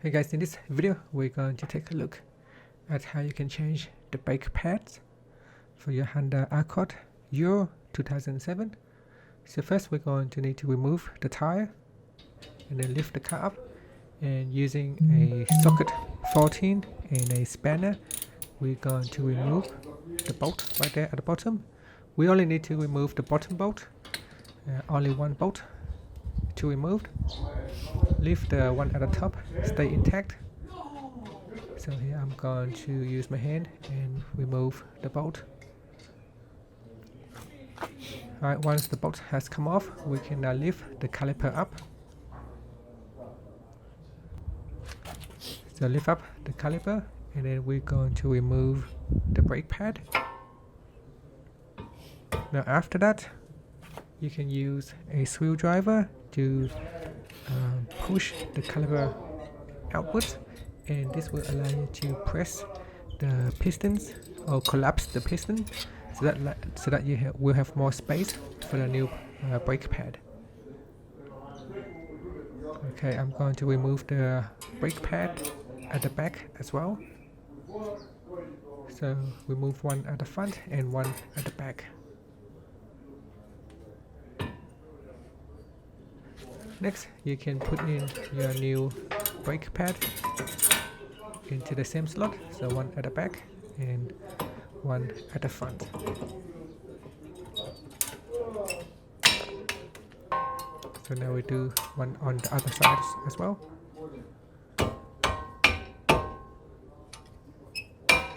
Hey guys, in this video we're going to take a look at how you can change the brake pads for your Honda Accord Euro 2007. So first we're going to need to remove the tire and then lift the car up, and using a socket 14 and a spanner we're going to remove the bolt right there at the bottom. We only need to remove the bottom bolt, only one bolt to remove. Leave the one at the top stay intact. So here I'm going to use my hand and remove the bolt. Alright, once the bolt has come off, we can now lift the caliper up. So lift up the caliper, and then we're going to remove the brake pad. Now after that, you can use a screwdriver to push the caliper outwards, and this will allow you to press the pistons or collapse the piston so that you will have more space for the new brake pad. Okay, I'm going to remove the brake pad at the back as well. So remove one at the front and one at the back. Next, you can put in your new brake pad into the same slot, so one at the back and one at the front. So now we do one on the other side as well.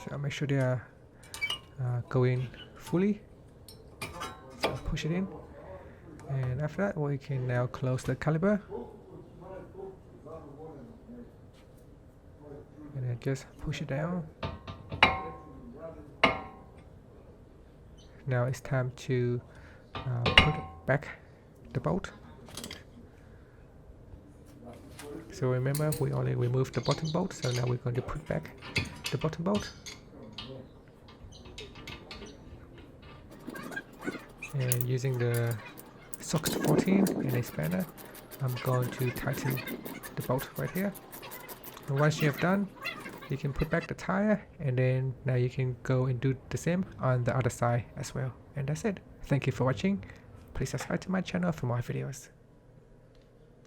So make sure they are going fully. So push it in. And after that, we can now close the caliper, and then just push it down. Now it's time to put back the bolt. So remember, we only removed the bottom bolt, so now we're going to put back the bottom bolt. And using the socket 14 and a spanner, I'm going to tighten the bolt right here. And once you have done, you can put back the tire, and then now you can go and do the same on the other side as well. And that's it. Thank you for watching. Please subscribe to my channel for more videos.